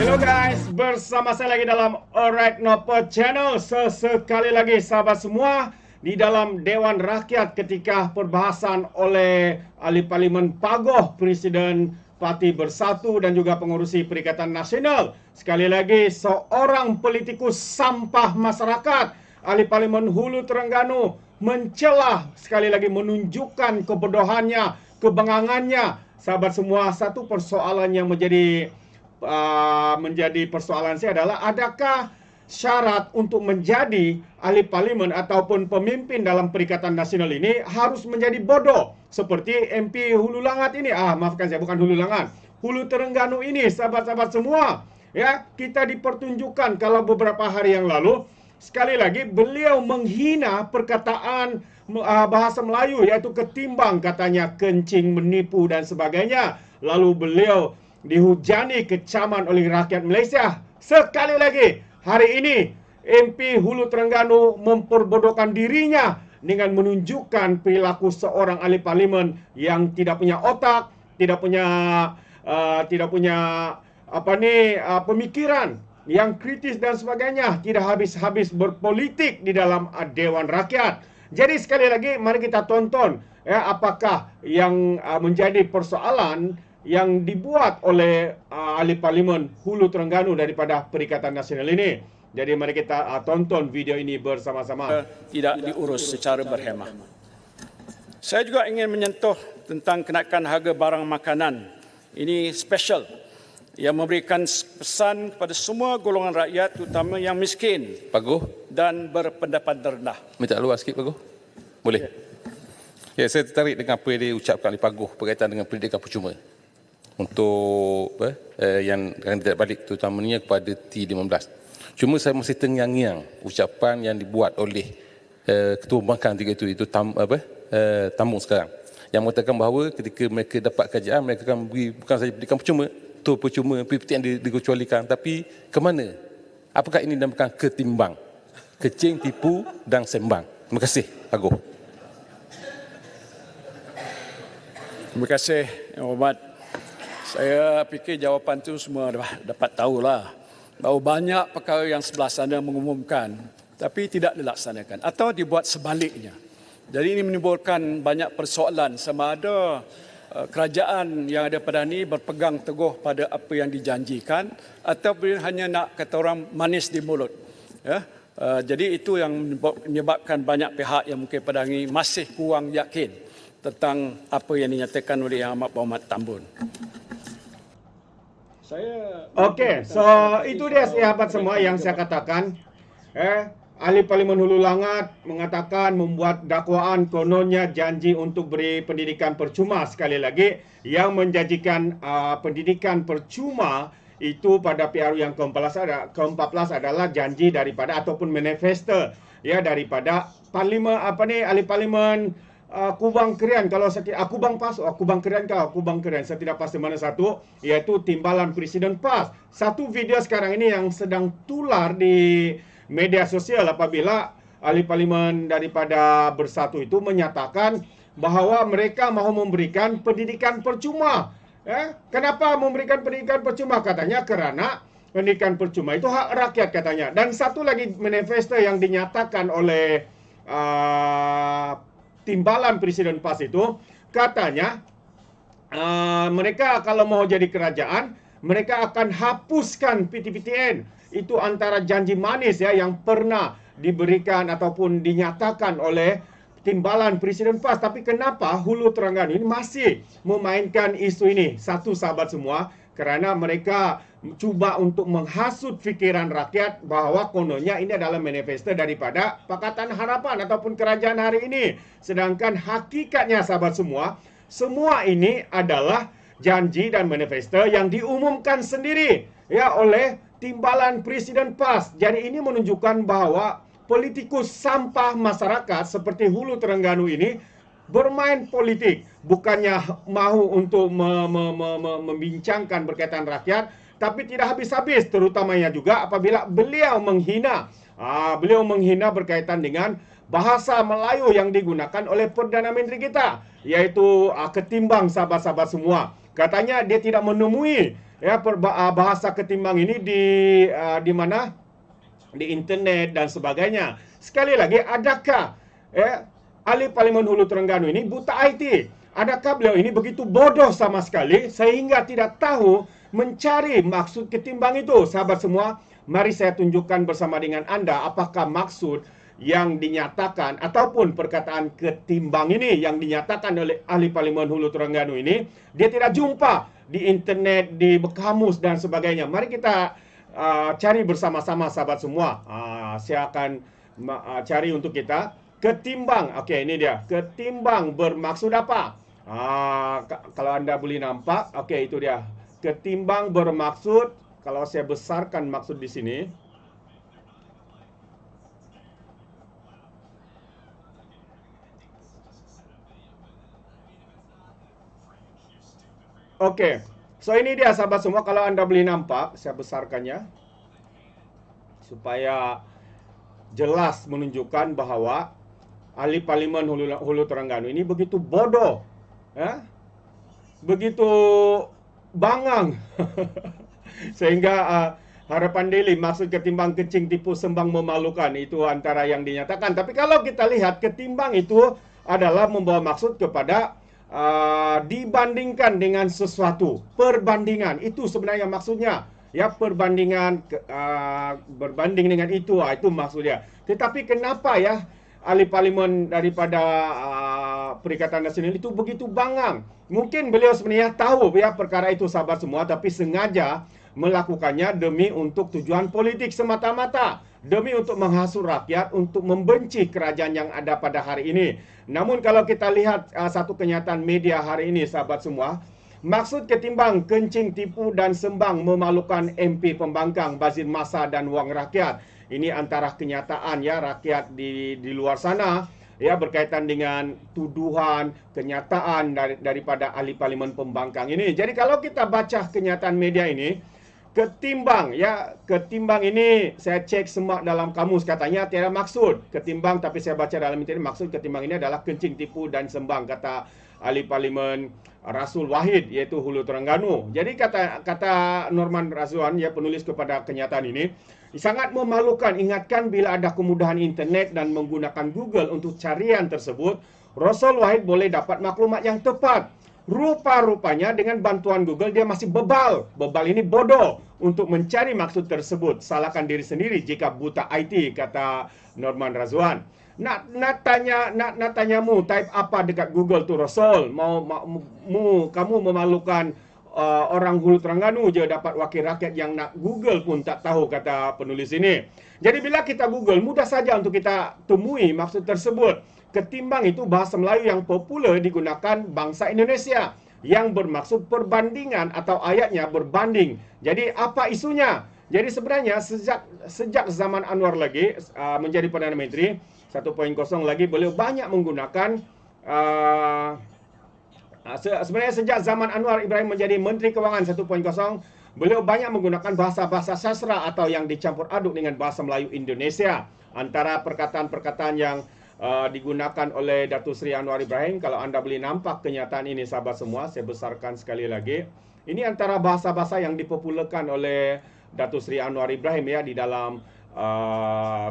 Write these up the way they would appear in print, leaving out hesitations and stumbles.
Hello guys, bersama saya lagi dalam Alright Nopo Channel. Sesekali lagi sahabat semua, di dalam Dewan Rakyat ketika perbahasan oleh ahli Parlimen Pagoh, Presiden Parti Bersatu dan juga pengurusi Perikatan Nasional. Sekali lagi, seorang politikus sampah masyarakat, ahli Parlimen Hulu Terengganu, mencelah, sekali lagi menunjukkan kebodohannya, kebengangannya. Sahabat semua, satu persoalan yang menjadi persoalan saya adalah, adakah syarat untuk menjadi ahli parlimen ataupun pemimpin dalam Perikatan Nasional ini harus menjadi bodoh seperti MP Hulu Langat ini? Maafkan saya, bukan Hulu Langat, Hulu Terengganu ini. Sahabat-sahabat semua, ya, kita dipertunjukkan kalau beberapa hari yang lalu, sekali lagi beliau menghina perkataan bahasa Melayu, yaitu ketimbang, katanya kencing, menipu dan sebagainya. Lalu beliau dihujani kecaman oleh rakyat Malaysia. Sekali lagi, hari ini MP Hulu Terengganu memperbodohkan dirinya dengan menunjukkan perilaku seorang ahli parlimen yang tidak punya otak, tidak punya pemikiran yang kritis dan sebagainya, tidak habis-habis berpolitik di dalam Dewan Rakyat. Jadi sekali lagi, mari kita tonton ya, apakah yang menjadi persoalan yang dibuat oleh ahli parlimen Hulu Terengganu daripada Perikatan Nasional ini. Jadi mari kita tonton video ini bersama-sama. Tidak diurus secara berhemah. Saya juga ingin menyentuh tentang kenaikan harga barang makanan. Ini special yang memberikan pesan kepada semua golongan rakyat, terutama yang miskin, Pagoh, dan berpendapat rendah. minta luar sikit Pagoh. Boleh? Ya, saya tertarik dengan apa yang diucapkan oleh Pagoh berkaitan dengan pendidikan percuma untuk yang tidak balik, terutamanya kepada T15. Cuma saya masih terngiang-ngiang ucapan yang dibuat oleh Ketua Pembangkang itu Tambung sekarang, yang mengatakan bahawa ketika mereka dapat kerajaan, mereka akan beri bukan saja pendidikan percuma, tu percuma, PPT yang dikecualikan, tapi ke mana? Apakah ini dinamakan ketimbang, kecing, tipu dan sembang? Terima kasih, Pagoh. Terima kasih, Yang Hormat. Saya fikir jawapan itu semua dapat tahulah, bahawa banyak perkara yang sebelah sana mengumumkan tapi tidak dilaksanakan atau dibuat sebaliknya. Jadi ini menimbulkan banyak persoalan, sama ada kerajaan yang ada pada ini berpegang teguh pada apa yang dijanjikan atau hanya nak kata orang manis di mulut. Ya? Jadi itu yang menyebabkan banyak pihak yang mungkin pada ini masih kurang yakin tentang apa yang dinyatakan oleh Yang Amat Berhormat Tambun. Okey, so itu dia sahabat semua yang saya katakan. Ahli Parlimen Hulu Langat mengatakan, membuat dakwaan kononnya janji untuk beri pendidikan percuma. Sekali lagi, yang menjanjikan pendidikan percuma itu pada PRU yang ke-14 adalah janji daripada ataupun manifesto ya daripada parlimen ahli parlimen Kubang Kerian, kalau saya Kubang Kerian, saya tidak pasti mana satu, iaitu Timbalan Presiden PAS. Satu video sekarang ini yang sedang tular di media sosial apabila ahli parlimen daripada Bersatu itu menyatakan bahawa mereka mahu memberikan pendidikan percuma. Kenapa memberikan pendidikan percuma? Katanya kerana pendidikan percuma itu hak rakyat, katanya. Dan satu lagi manifesto yang dinyatakan oleh Timbalan Presiden PAS itu, katanya mereka kalau mau jadi kerajaan, mereka akan hapuskan PTPTN. Itu antara janji manis ya yang pernah diberikan ataupun dinyatakan oleh Timbalan Presiden PAS. Tapi kenapa Hulu Terengganu ini masih memainkan isu ini? Satu, sahabat semua, kerana mereka cuba untuk menghasut fikiran rakyat bahawa kononnya ini adalah manifesto daripada Pakatan Harapan ataupun kerajaan hari ini. Sedangkan hakikatnya, sahabat semua, semua ini adalah janji dan manifesto yang diumumkan sendiri ya oleh Timbalan Presiden PAS. Jadi ini menunjukkan bahawa politikus sampah masyarakat seperti Hulu Terengganu ini bermain politik, bukannya mahu untuk membincangkan berkaitan rakyat, tapi tidak habis-habis, terutamanya juga apabila beliau menghina berkaitan dengan bahasa Melayu yang digunakan oleh Perdana Menteri kita, yaitu ketimbang, sahabat-sahabat semua. Katanya dia tidak menemui ya bahasa ketimbang ini di mana? Di internet dan sebagainya. Sekali lagi, adakah ahli Parlimen Hulu Terengganu ini buta IT? Adakah beliau ini begitu bodoh sama sekali sehingga tidak tahu mencari maksud ketimbang itu? Sahabat semua, mari saya tunjukkan bersama dengan Anda apakah maksud yang dinyatakan ataupun perkataan ketimbang ini yang dinyatakan oleh ahli Parlimen Hulu Terengganu ini, dia tidak jumpa di internet, di kamus dan sebagainya. Mari kita cari bersama-sama sahabat semua. Saya akan cari untuk kita. Ketimbang, oke, ini dia. Ketimbang bermaksud apa? Kalau Anda boleh nampak, oke, itu dia. Ketimbang bermaksud, kalau saya besarkan maksud di sini. Oke, so ini dia sahabat semua. Kalau Anda boleh nampak, saya besarkannya supaya jelas menunjukkan bahwa ahli Parlimen Hulu Terengganu ini begitu bodoh, begitu bangang sehingga harapan daily maksud ketimbang kencing tipu sembang memalukan itu antara yang dinyatakan. Tapi kalau kita lihat ketimbang itu adalah membawa maksud kepada dibandingkan dengan sesuatu. Perbandingan itu sebenarnya maksudnya. Ya, perbandingan berbanding dengan itu maksudnya. Tetapi kenapa ya ahli parlimen daripada Perikatan Nasional itu begitu bangang? Mungkin beliau sebenarnya tahu ya perkara itu sahabat semua, tapi sengaja melakukannya demi untuk tujuan politik semata-mata, demi untuk menghasut rakyat untuk membenci kerajaan yang ada pada hari ini. Namun kalau kita lihat satu kenyataan media hari ini sahabat semua, maksud ketimbang kencing tipu dan sembang memalukan MP Pembangkang Bazin Masa dan wang rakyat. Ini antara kenyataan ya rakyat di luar sana ya berkaitan dengan tuduhan kenyataan daripada ahli Parlimen Pembangkang ini. Jadi kalau kita baca kenyataan media ini, ketimbang ini saya cek semak dalam kamus katanya tiada maksud ketimbang, tapi saya baca dalam internet maksud ketimbang ini adalah kencing tipu dan sembang, kata ahli Parlimen Rasul Wahid iaitu Hulu Terengganu. Jadi kata Norman Razwan ya penulis kepada kenyataan ini, sangat memalukan, ingatkan bila ada kemudahan internet dan menggunakan Google untuk carian tersebut, Rasul Wahid boleh dapat maklumat yang tepat. Rupa-rupanya dengan bantuan Google dia masih bebal ini bodoh untuk mencari maksud tersebut. Salahkan diri sendiri jika buta IT, kata Norman Razwan. Nak tanyamu type apa dekat Google tu Rasul? Kamu memalukan orang Hulu Terengganu je dapat wakil rakyat yang nak Google pun tak tahu, kata penulis ini. Jadi bila kita Google mudah saja untuk kita temui maksud tersebut. Ketimbang itu bahasa Melayu yang popular digunakan bangsa Indonesia yang bermaksud perbandingan atau ayatnya berbanding. Jadi apa isunya? Jadi sebenarnya sejak zaman Anwar lagi menjadi Perdana Menteri 1.0 lagi, beliau banyak menggunakan sebenarnya sejak zaman Anwar Ibrahim menjadi Menteri Kewangan 1.0, beliau banyak menggunakan bahasa-bahasa sastra atau yang dicampur aduk dengan bahasa Melayu Indonesia. Antara perkataan-perkataan yang digunakan oleh Datuk Seri Anwar Ibrahim, kalau anda boleh nampak kenyataan ini sahabat semua, saya besarkan sekali lagi. Ini antara bahasa-bahasa yang dipopularkan oleh Datuk Seri Anwar Ibrahim ya di dalam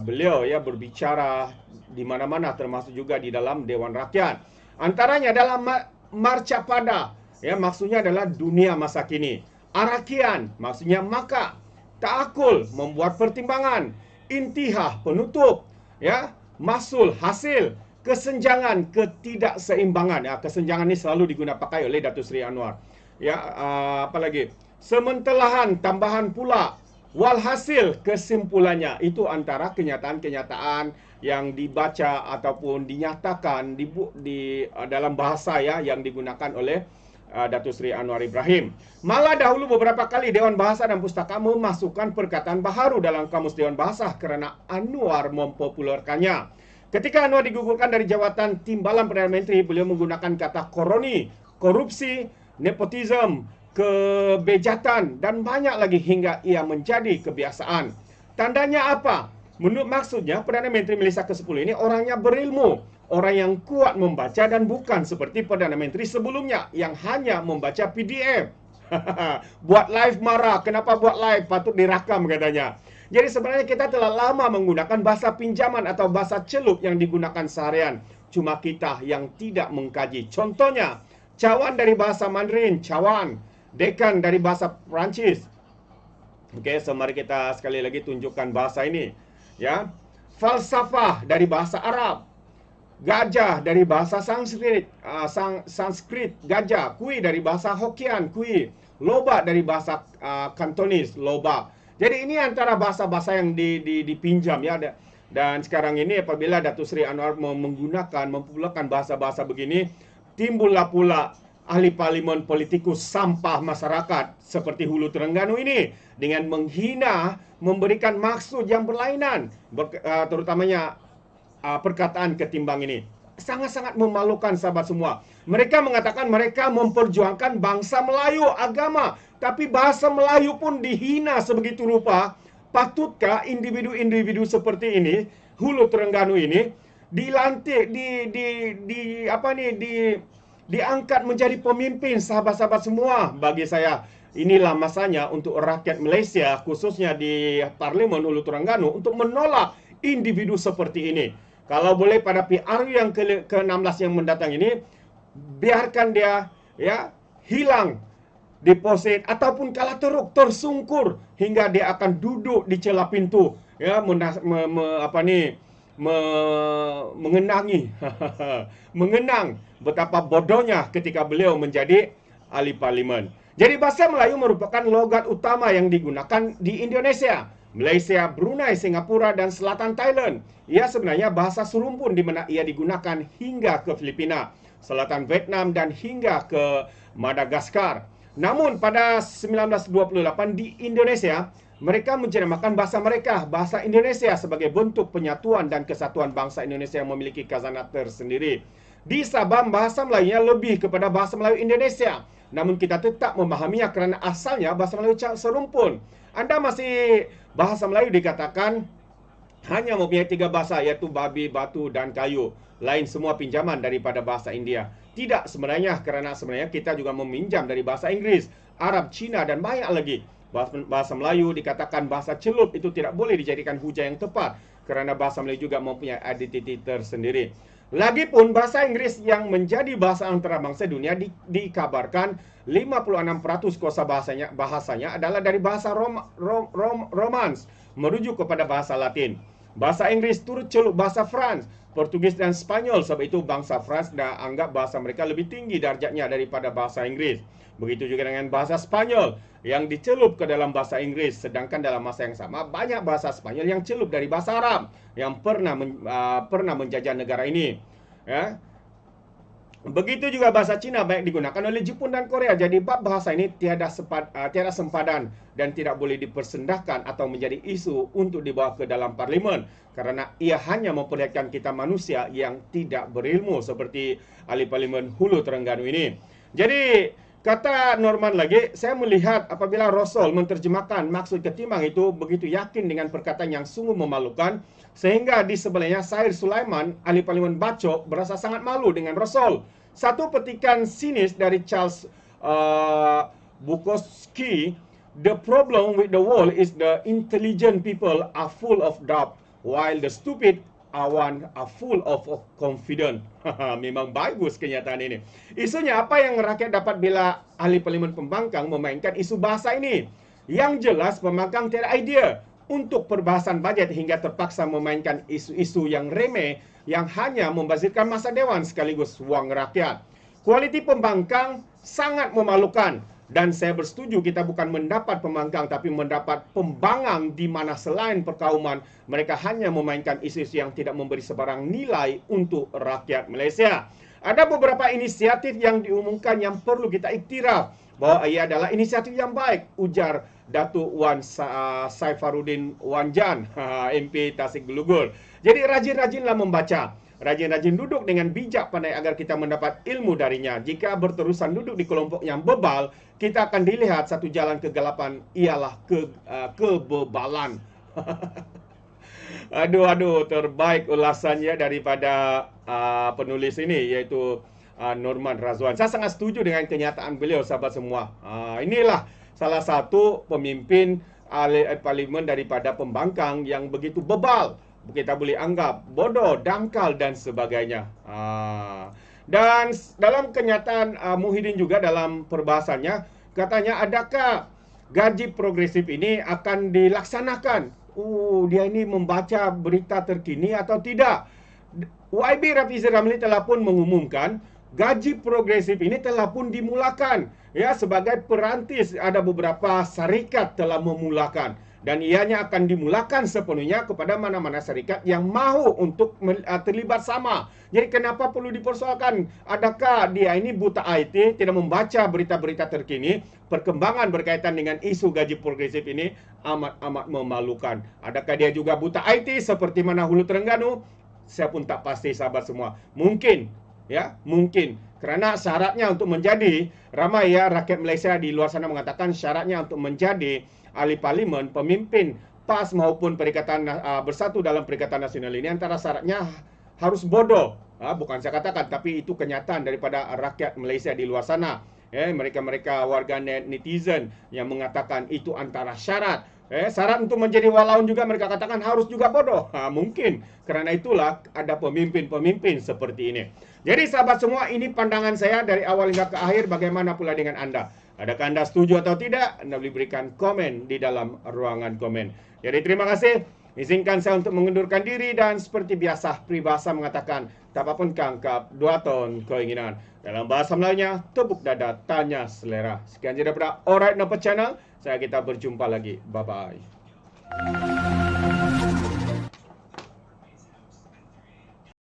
beliau ya berbicara di mana-mana, termasuk juga di dalam Dewan Rakyat. Antaranya dalam Marca Pada, ya maksudnya adalah dunia masa kini. Arakian maksudnya maka. Ta'akul membuat pertimbangan. Intihah penutup, ya. Masul hasil. Kesenjangan ketidakseimbangan. Ya, kesenjangan ini selalu pakai oleh Datuk Seri Anwar. Ya, apa lagi? Sementelahan tambahan pula. Walhasil kesimpulannya. Itu antara kenyataan-kenyataan yang dibaca ataupun dinyatakan di dalam bahasa ya yang digunakan oleh Datuk Seri Anwar Ibrahim. Malah dahulu beberapa kali Dewan Bahasa dan Pustaka memasukkan perkataan baharu dalam Kamus Dewan Bahasa kerana Anwar mempopularkannya. Ketika Anwar digugurkan dari jawatan Timbalan Perdana Menteri, beliau menggunakan kata koroni, korupsi, nepotisme, kebejatan dan banyak lagi hingga ia menjadi kebiasaan. Tandanya apa? Menurut maksudnya, Perdana Menteri Malaysia ke-10 ini orangnya berilmu, orang yang kuat membaca dan bukan seperti Perdana Menteri sebelumnya yang hanya membaca PDF. Buat live marah. Kenapa buat live? Patut dirakam katanya. Jadi sebenarnya kita telah lama menggunakan bahasa pinjaman atau bahasa celup yang digunakan seharian. Cuma kita yang tidak mengkaji. Contohnya, cawan dari bahasa Mandarin, cawan. Dekan dari bahasa Perancis. Okey, so mari kita sekali lagi tunjukkan bahasa ini. Ya. Falsafah dari bahasa Arab. Gajah dari bahasa Sanskrit, Sanskrit gajah. Kui dari bahasa Hokkien, kui. Lobak dari bahasa Kantonis, lobak. Jadi ini antara bahasa-bahasa yang dipinjam ya. Dan sekarang ini apabila Datuk Seri Anwar mempermulakan bahasa-bahasa begini, timbullah pula ahli parlimen politikus sampah masyarakat seperti Hulu Terengganu ini dengan menghina, memberikan maksud yang berlainan, terutamanya perkataan ketimbang ini. Sangat-sangat memalukan sahabat semua. Mereka mengatakan mereka memperjuangkan bangsa Melayu, agama. Tapi bahasa Melayu pun dihina sebegitu rupa. Patutkah individu-individu seperti ini, Hulu Terengganu ini, dilantik, diangkat menjadi pemimpin sahabat-sahabat semua? Bagi saya, inilah masanya untuk rakyat Malaysia, khususnya di Parlimen Hulu Terengganu, untuk menolak individu seperti ini. Kalau boleh pada PRU yang ke-16 yang mendatang ini, biarkan dia ya hilang deposit ataupun kalah teruk, tersungkur hingga dia akan duduk di celah pintu ya mengenangi mengenang betapa bodohnya ketika beliau menjadi ahli parlimen. Jadi bahasa Melayu merupakan logat utama yang digunakan di Indonesia, Malaysia, Brunei, Singapura dan selatan Thailand. Ia sebenarnya bahasa serumpun di mana ia digunakan hingga ke Filipina, selatan Vietnam dan hingga ke Madagaskar. Namun pada 1928 di Indonesia, mereka menjenamakan bahasa mereka, bahasa Indonesia, sebagai bentuk penyatuan dan kesatuan bangsa Indonesia yang memiliki khazanah tersendiri. Di Sabah, bahasa Melayunya lebih kepada bahasa Melayu Indonesia. Namun kita tetap memahaminya kerana asalnya bahasa Melayu serumpun. Anda masih bahasa Melayu dikatakan hanya mempunyai 3 bahasa, iaitu babi, batu dan kayu. Lain semua pinjaman daripada bahasa India. Tidak sebenarnya, kerana sebenarnya kita juga meminjam dari bahasa Inggeris, Arab, Cina dan banyak lagi. Bahasa Melayu dikatakan bahasa celup, itu tidak boleh dijadikan hujah yang tepat kerana bahasa Melayu juga mempunyai identiti tersendiri. Lagipun bahasa Inggeris yang menjadi bahasa antarabangsa dunia dikabarkan 56% kosa bahasanya adalah dari bahasa Romans merujuk kepada bahasa Latin. Bahasa Inggeris turut celup bahasa Frans, Portugis dan Spanyol. Sebab itu bangsa Frans dah anggap bahasa mereka lebih tinggi darjatnya daripada bahasa Inggeris. Begitu juga dengan bahasa Spanyol yang dicelup ke dalam bahasa Inggeris. Sedangkan dalam masa yang sama banyak bahasa Spanyol yang celup dari bahasa Arab yang pernah menjajah negara ini. Ya. Begitu juga bahasa Cina baik digunakan oleh Jepun dan Korea. Jadi bab bahasa ini tiada sempadan dan tidak boleh dipersendahkan atau menjadi isu untuk dibawa ke dalam parlimen, kerana ia hanya memperlihatkan kita manusia yang tidak berilmu seperti ahli parlimen Hulu Terengganu ini. Jadi kata Norman lagi, saya melihat apabila Rasul menerjemahkan maksud ketimbang itu begitu yakin dengan perkataan yang sungguh memalukan, sehingga di sebelahnya Sair Sulaiman, ahli parlimen Bacok, berasa sangat malu dengan Rasul. Satu petikan sinis dari Charles Bukowski, "The problem with the world is the intelligent people are full of doubt, while the stupid are full of confidence." Memang bagus kenyataan ini. Isunya apa yang rakyat dapat bila ahli parlimen pembangkang memainkan isu bahasa ini? Yang jelas pembangkang tiada idea untuk perbahasan bajet hingga terpaksa memainkan isu-isu yang remeh yang hanya membazirkan masa dewan sekaligus wang rakyat. Kualiti pembangkang sangat memalukan. Dan saya bersetuju kita bukan mendapat pembangkang tapi mendapat pembangang di mana selain perkauman mereka hanya memainkan isu-isu yang tidak memberi sebarang nilai untuk rakyat Malaysia. Ada beberapa inisiatif yang diumumkan yang perlu kita iktiraf bahawa ia adalah inisiatif yang baik, ujar Datuk Wan Saifaruddin Wanjan, MP Tasik Gelugur. Jadi rajin-rajinlah membaca. Rajin-rajin duduk dengan bijak pandai agar kita mendapat ilmu darinya. Jika berterusan duduk di kelompok yang bebal, kita akan dilihat satu jalan kegelapan ialah kebebalan. Aduh, terbaik ulasannya daripada penulis ini, iaitu Norman Razwan. Saya sangat setuju dengan kenyataan beliau, sahabat semua. Inilah salah satu pemimpin parlimen daripada pembangkang yang begitu bebal. Kita boleh anggap bodoh, dangkal dan sebagainya. Dan dalam kenyataan Muhyiddin juga dalam perbahasannya, katanya adakah gaji progresif ini akan dilaksanakan? Dia ini membaca berita terkini atau tidak? YB Rafizi Ramli telah pun mengumumkan gaji progresif ini telah pun dimulakan. Ya, sebagai perantis ada beberapa syarikat telah memulakan dan ianya akan dimulakan sepenuhnya kepada mana-mana syarikat yang mahu untuk terlibat sama. Jadi kenapa perlu dipersoalkan? Adakah dia ini buta IT, tidak membaca berita-berita terkini? Perkembangan berkaitan dengan isu gaji progresif ini amat memalukan. Adakah dia juga buta IT seperti mana Hulu Terengganu? Saya pun tak pasti, sahabat semua. Mungkin, ya, mungkin. Kerana syaratnya untuk menjadi, ramai ya rakyat Malaysia di luar sana mengatakan syaratnya untuk menjadi ahli parlimen, pemimpin PAS maupun Perikatan Bersatu dalam Perikatan Nasional ini, antara syaratnya harus bodoh. Bukan saya katakan, tapi itu kenyataan daripada rakyat Malaysia di luar sana. Mereka-mereka warga netizen yang mengatakan itu antara syarat. Syarat untuk menjadi walaun juga mereka katakan harus juga bodoh. Mungkin. Kerana itulah ada pemimpin-pemimpin seperti ini. Jadi sahabat semua, ini pandangan saya dari awal hingga ke akhir. Bagaimana pula dengan anda? Adakah anda setuju atau tidak? Anda boleh berikan komen di dalam ruangan komen. Jadi terima kasih. Izinkan saya untuk mengundurkan diri dan seperti biasa peribahasa mengatakan tak apa pun kangkap 2 ton keinginan. Dalam bahasa Melayunya, tepuk dada tanya selera. Sekian saja daripada Alright Nampak Channel. Kita berjumpa lagi. Bye-bye.